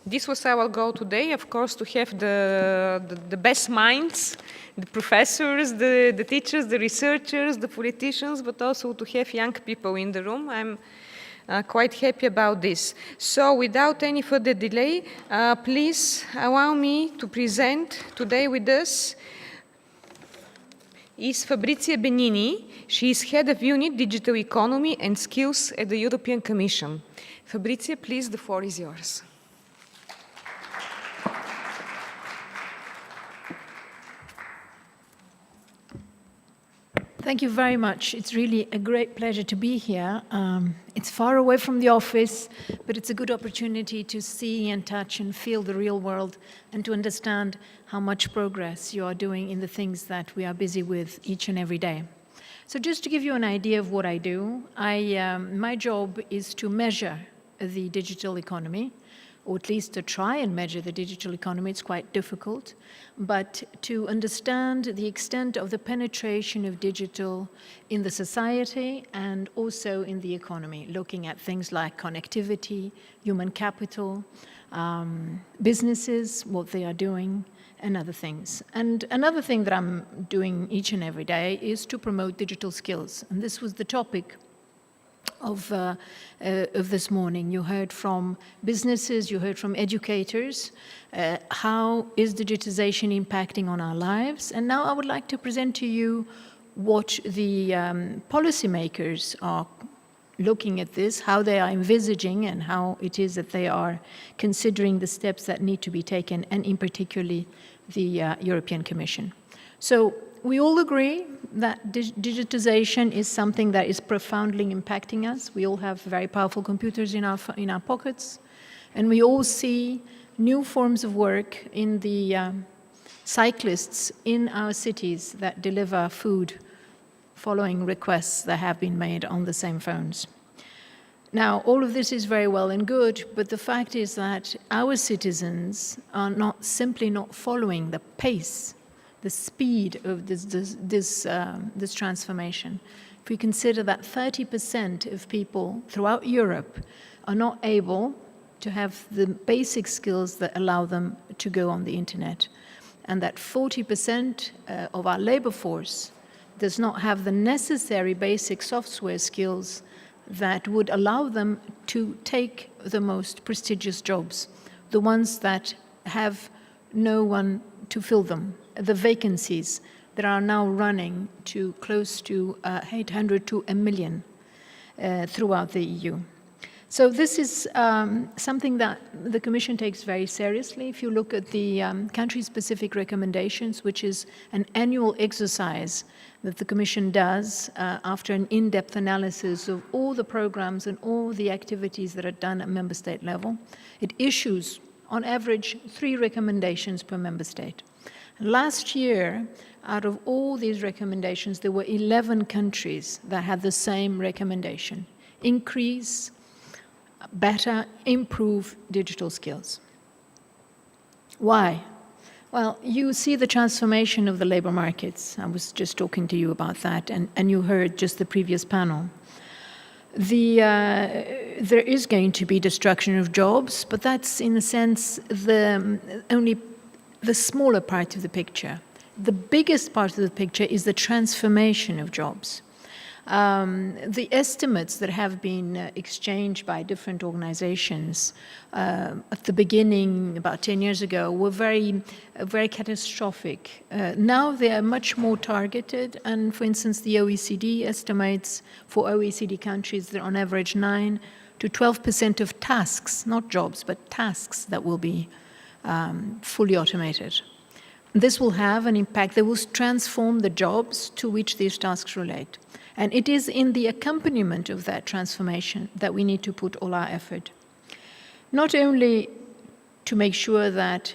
This was our goal today, of course, to have the best minds, the professors, the teachers, the researchers, the politicians, but also to have young people in the room. I'm quite happy about this. So without any further delay, please allow me to present today with us is Fabrizia BENINI. She is Head of Unit Digital Economy and Skills at the European Commission. Fabrizia, please, the floor is yours. Thank you very much. It's really a great pleasure to be here. It's far away from the office, but it's a good opportunity to see and touch and feel the real world and to understand how much progress you are doing in the things that we are busy with each and every day. So just to give you an idea of what I do, my job is to measure the digital economy, or at least to try and measure the digital economy. It's quite difficult, but to understand the extent of the penetration of digital in the society and also in the economy, looking at things like connectivity, human capital, businesses, what they are doing, and other things. And another thing that I'm doing each and every day is to promote digital skills. And this was the topic of this morning. You heard from businesses, you heard from educators, how is digitization impacting on our lives? And now I would like to present to you what the policymakers are looking at this, how they are envisaging and how it is that they are considering the steps that need to be taken, and in particularly the European Commission. So we all agree that digitization is something that is profoundly impacting us. We all have very powerful computers in our pockets, and we all see new forms of work in the cyclists in our cities that deliver food following requests that have been made on the same phones. Now, all of this is very well and good, but the fact is that our citizens are simply not following the pace, the speed of this transformation. If we consider that 30% of people throughout Europe are not able to have the basic skills that allow them to go on the internet, and that 40% of our labor force does not have the necessary basic software skills that would allow them to take the most prestigious jobs, the ones that have no one to fill them, the vacancies that are now running to close to 800 to 1 million throughout the EU. So this is something that the Commission takes very seriously. If you look at the country-specific recommendations, which is an annual exercise that the Commission does after an in-depth analysis of all the programs and all the activities that are done at member state level, it issues, on average, 3 recommendations per member state. Last year, out of all these recommendations, there were 11 countries that had the same recommendation: increase, better, improve digital skills. Why? Well, you see the transformation of the labor markets. I was just talking to you about that, and you heard just the previous panel. There is going to be destruction of jobs, but that's, in a sense, only the smaller part of the picture. The biggest part of the picture is the transformation of jobs. The estimates that have been exchanged by different organizations at the beginning, about 10 years ago, were very catastrophic. Now they are much more targeted, and for instance, the OECD estimates for OECD countries that on average 9 to 12% of tasks, not jobs, but tasks that will be fully automated. This will have an impact that will transform the jobs to which these tasks relate. And it is in the accompaniment of that transformation that we need to put all our effort. Not only to make sure that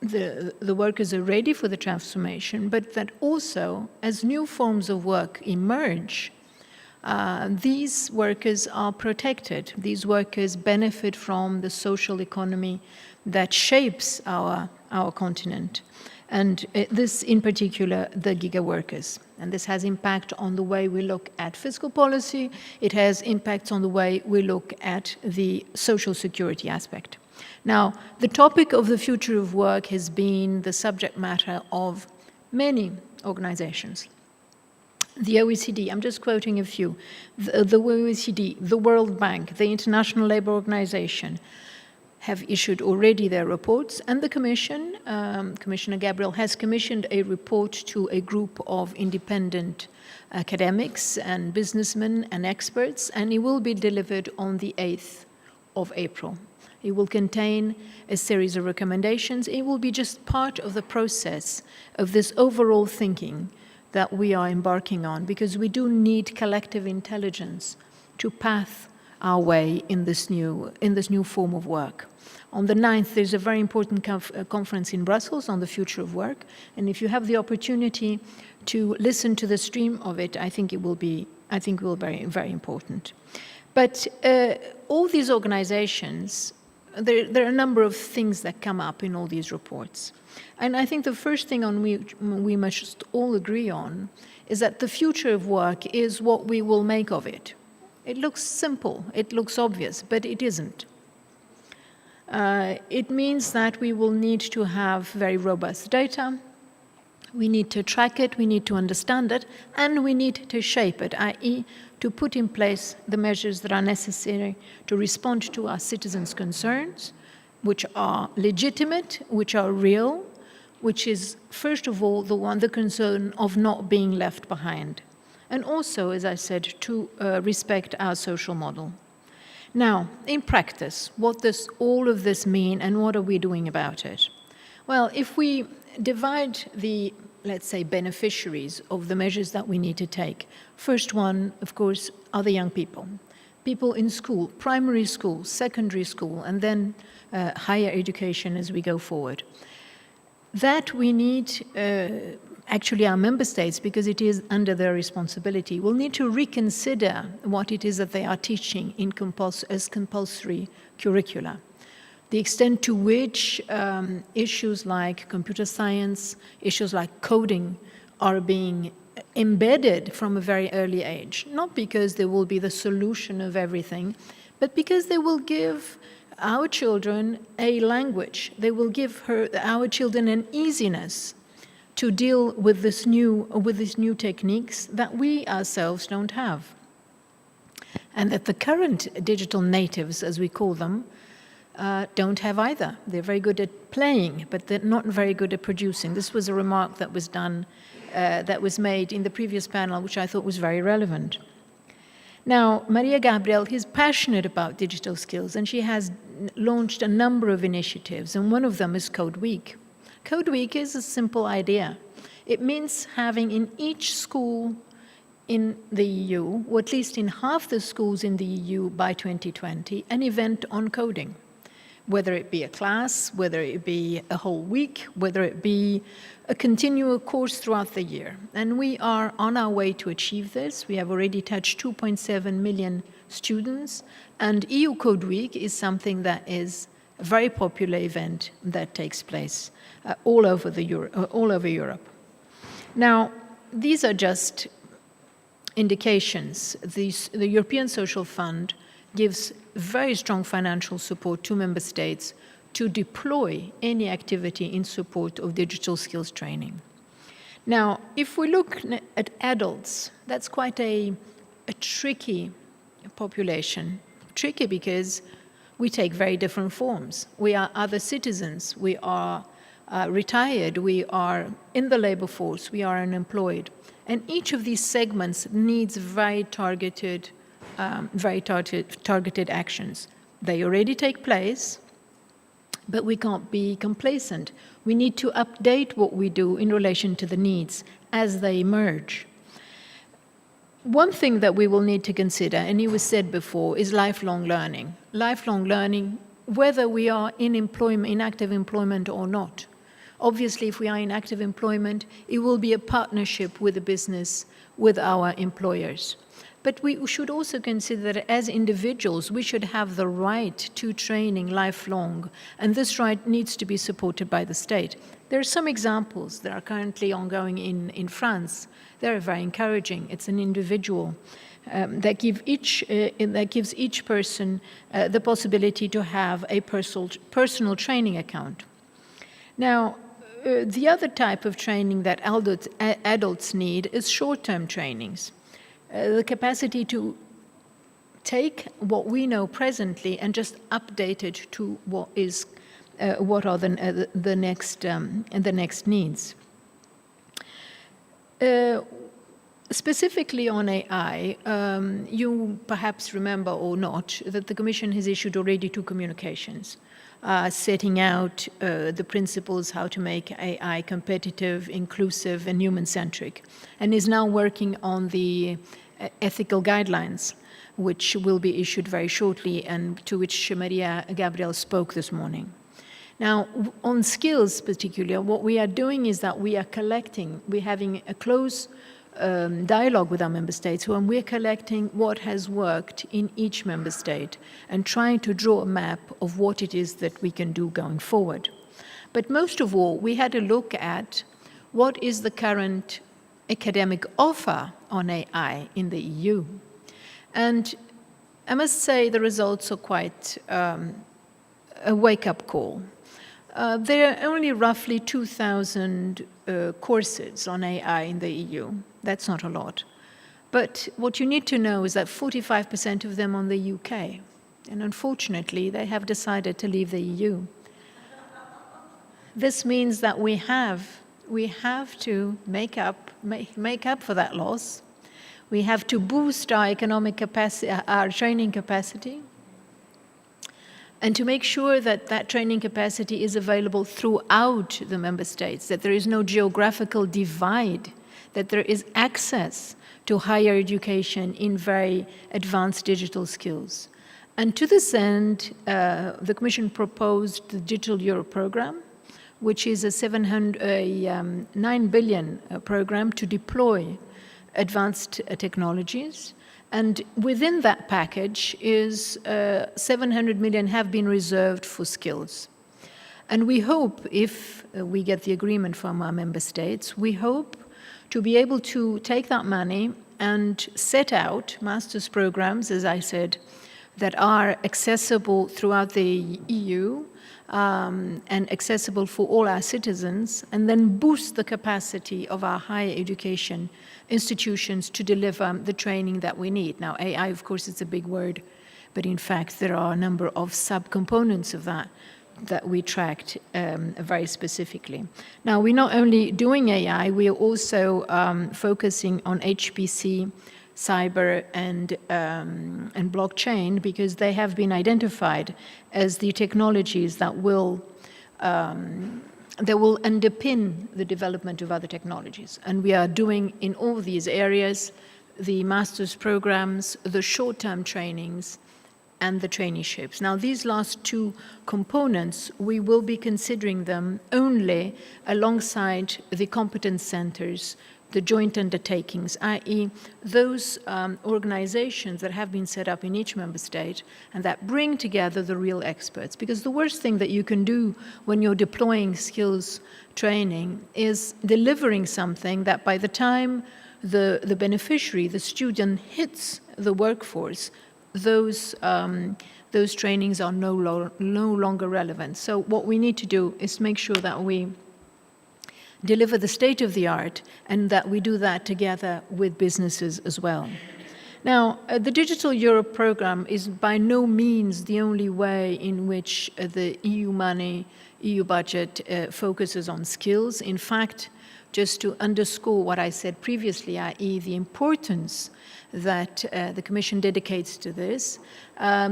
the workers are ready for the transformation, but that also, as new forms of work emerge, these workers are protected. These workers benefit from the social economy that shapes our continent. And this, in particular, the gig workers. And this has impact on the way we look at fiscal policy. It has impacts on the way we look at the social security aspect. Now, the topic of the future of work has been the subject matter of many organizations. The OECD, I'm just quoting a few, the OECD, the World Bank, the International Labour Organization have issued already their reports, and the Commission, Commissioner Gabriel has commissioned a report to a group of independent academics and businessmen and experts, and it will be delivered on the 8th of April. It will contain a series of recommendations. It will be just part of the process of this overall thinking that we are embarking on, because we do need collective intelligence to path our way in this new form of work. On the 9th, there's a very important conference in Brussels on the future of work, and if you have the opportunity to listen to the stream of it, I think it will be very, very important. But all these organizations, there are a number of things that come up in all these reports. And I think the first thing on which we must all agree on is that the future of work is what we will make of it. It looks simple, it looks obvious, but it isn't. It means that we will need to have very robust data, we need to track it, we need to understand it, and we need to shape it, i.e. to put in place the measures that are necessary to respond to our citizens' concerns, which are legitimate, which are real, which is, first of all, the concern of not being left behind. And also, as I said, to respect our social model. Now, in practice, what does all of this mean and what are we doing about it? Well, if we divide the, let's say, beneficiaries of the measures that we need to take, first one, of course, are the young people. People in school, primary school, secondary school, and then higher education as we go forward. That we need, actually our member states, because it is under their responsibility, will need to reconsider what it is that they are teaching in as compulsory curricula. The extent to which issues like computer science, issues like coding are being embedded from a very early age, not because they will be the solution of everything, but because they will give our children a language. They will give our children an easiness to deal with these new techniques that we ourselves don't have. And that the current digital natives, as we call them, don't have either. They're very good at playing, but they're not very good at producing. This was a remark that was done, that was made in the previous panel, which I thought was very relevant. Now, Maria Gabriel is passionate about digital skills, and she has launched a number of initiatives, and one of them is Code Week. Code Week is a simple idea. It means having in each school in the EU, or at least in half the schools in the EU by 2020, an event on coding. Whether it be a class, whether it be a whole week, whether it be a continual course throughout the year. And we are on our way to achieve this. We have already touched 2.7 million students, and EU Code Week is something that is a very popular event that takes place all over Europe. Now, these are just indications. The European Social Fund gives very strong financial support to member states to deploy any activity in support of digital skills training. Now, if we look at adults, that's quite a tricky population. Tricky because we take very different forms. We are other citizens, we are retired, we are in the labor force, we are unemployed. And each of these segments needs very targeted actions. They already take place, but we can't be complacent. We need to update what we do in relation to the needs as they emerge. One thing that we will need to consider, and it was said before, is lifelong learning. Lifelong learning, whether we are in active employment or not. Obviously, if we are in active employment, it will be a partnership with the business, with our employers. But we should also consider that as individuals, we should have the right to training lifelong, and this right needs to be supported by the state. There are some examples that are currently ongoing in France. They're very encouraging. It's an individual that gives each person the possibility to have a personal training account. Now, the other type of training that adults need is short-term trainings. The capacity to take what we know presently and just update it to what are the next needs. Specifically on AI, you perhaps remember or not that the Commission has issued already 2 communications setting out the principles how to make AI competitive, inclusive, and human-centric, and is now working on the ethical guidelines, which will be issued very shortly and to which Maria Gabriel spoke this morning. Now, on skills particularly, what we are doing is that we're having a close dialogue with our member states, and we're collecting what has worked in each member state and trying to draw a map of what it is that we can do going forward. But most of all, we had a look at what is the current academic offer on AI in the EU. And I must say the results are quite a wake-up call. There are only roughly 2,000 courses on AI in the EU. That's not a lot. But what you need to know is that 45% of them on the UK. And unfortunately, they have decided to leave the EU. This means that we have to make up for that loss. We have to boost our economic capacity, our training capacity, and to make sure that that training capacity is available throughout the member states, that there is no geographical divide, that there is access to higher education in very advanced digital skills. And to this end, the Commission proposed the Digital Europe program, which is a 9 billion program to deploy advanced technologies. And within that package is 700 million have been reserved for skills. And we hope, if we get the agreement from our member states, we hope to be able to take that money and set out master's programs, as I said, that are accessible throughout the EU and accessible for all our citizens, and then boost the capacity of our higher education institutions to deliver the training that we need. Now, AI, of course, it's a big word, but in fact, there are a number of subcomponents of that we tracked very specifically. Now, we're not only doing AI, we are also focusing on HPC, cyber, and blockchain, because they have been identified as the technologies that will underpin the development of other technologies. And we are doing in all these areas the master's programs, the short-term trainings, and the traineeships. Now, these last 2 components, we will be considering them only alongside the competence centers, the joint undertakings, i.e. those organizations that have been set up in each member state and that bring together the real experts. Because the worst thing that you can do when you're deploying skills training is delivering something that by the time the beneficiary, the student, hits the workforce, those trainings are no longer relevant. So what we need to do is make sure that we deliver the state-of-the-art, and that we do that together with businesses as well. Now, the Digital Europe program is by no means the only way in which the EU money, EU budget focuses on skills. In fact, just to underscore what I said previously, i.e. the importance that the Commission dedicates to this,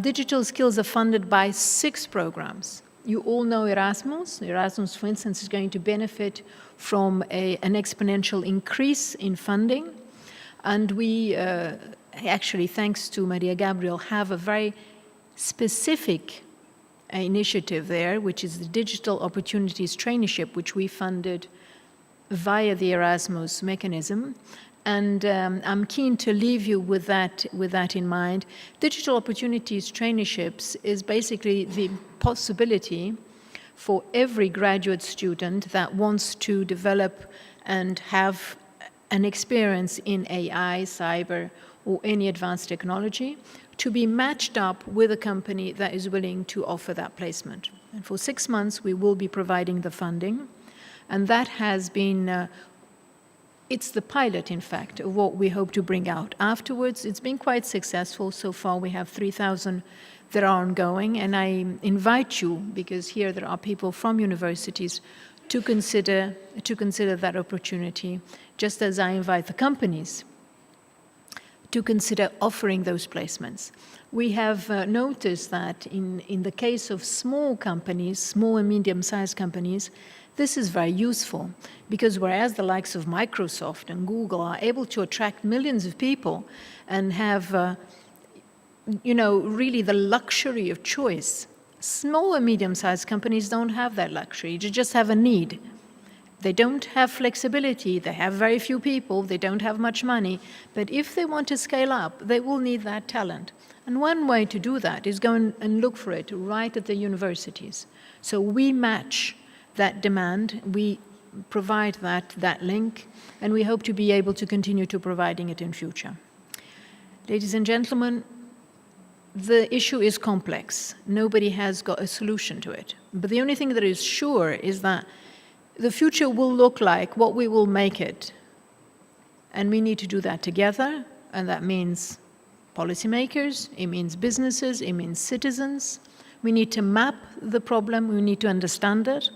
digital skills are funded by 6 programs. You all know Erasmus. Erasmus, for instance, is going to benefit from an exponential increase in funding. And we actually, thanks to Maria Gabriel, have a very specific initiative there, which is the Digital Opportunities Traineeship, which we funded via the Erasmus mechanism. And I'm keen to leave you with that in mind. Digital Opportunities Traineeships is basically the possibility for every graduate student that wants to develop and have an experience in AI, cyber, or any advanced technology to be matched up with a company that is willing to offer that placement. And for 6 months, we will be providing the funding. And that has been it's the pilot, in fact, of what we hope to bring out. Afterwards, it's been quite successful. So far, we have 3,000 that are ongoing. And I invite you, because here there are people from universities, to consider that opportunity, just as I invite the companies to consider offering those placements. We have noticed that in the case of small companies, small and medium-sized companies, this is very useful, because whereas the likes of Microsoft and Google are able to attract millions of people and have, really the luxury of choice, small and medium-sized companies don't have that luxury. They just have a need. They don't have flexibility. They have very few people. They don't have much money. But if they want to scale up, they will need that talent. And one way to do that is go and look for it right at the universities. So we match that demand, we provide that link, and we hope to be able to continue to providing it in future. Ladies and gentlemen, the issue is complex. Nobody has got a solution to it. But the only thing that is sure is that the future will look like what we will make it. And we need to do that together, and that means policymakers, it means businesses, it means citizens. We need to map the problem, we need to understand it,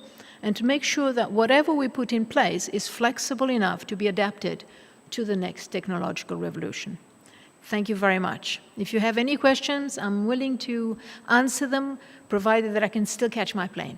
and to make sure that whatever we put in place is flexible enough to be adapted to the next technological revolution. Thank you very much. If you have any questions, I'm willing to answer them, provided that I can still catch my plane.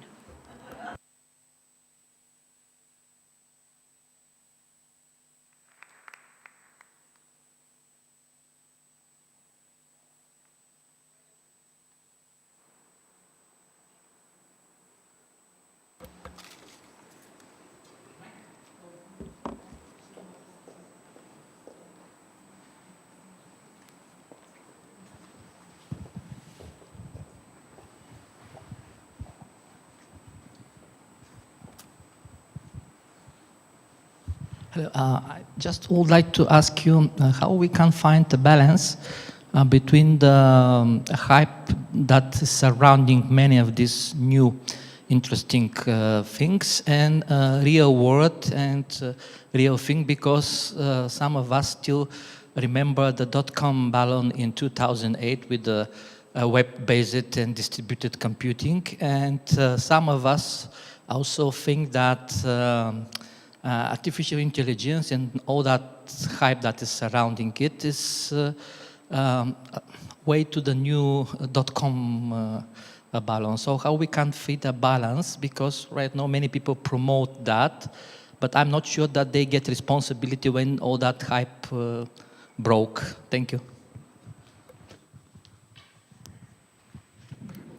I just would like to ask you how we can find the balance between the hype that is surrounding many of these new interesting things and real world and real thing, because some of us still remember the dot-com balloon in 2008 with the web-based and distributed computing, and some of us also think that artificial intelligence and all that hype that is surrounding it is way to the new dot-com balance. So how we can fit a balance, because right now many people promote that, but I'm not sure that they get responsibility when all that hype broke. Thank you.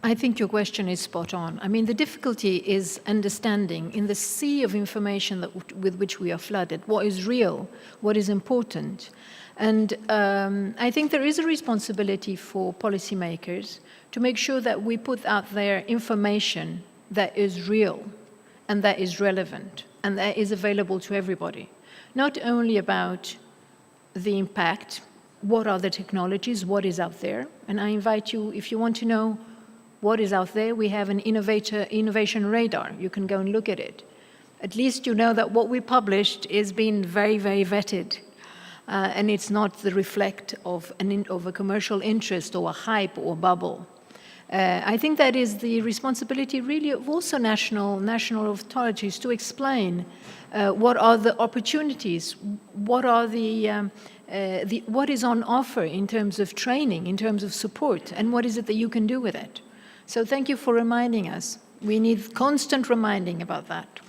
I think your question is spot on. I mean, the difficulty is understanding, in the sea of information with which we are flooded, what is real, what is important. And I think there is a responsibility for policymakers to make sure that we put out there information that is real and that is relevant and that is available to everybody. Not only about the impact, what are the technologies, what is out there. And I invite you, if you want to know what is out there, we have an innovation radar. You can go and look at it. At least you know that what we published is being very, very vetted. And it's not the reflect of a commercial interest or a hype or bubble. I think that is the responsibility really of also national authorities to explain what are the opportunities, what are what is on offer in terms of training, in terms of support, and what is it that you can do with it. So thank you for reminding us. We need constant reminding about that.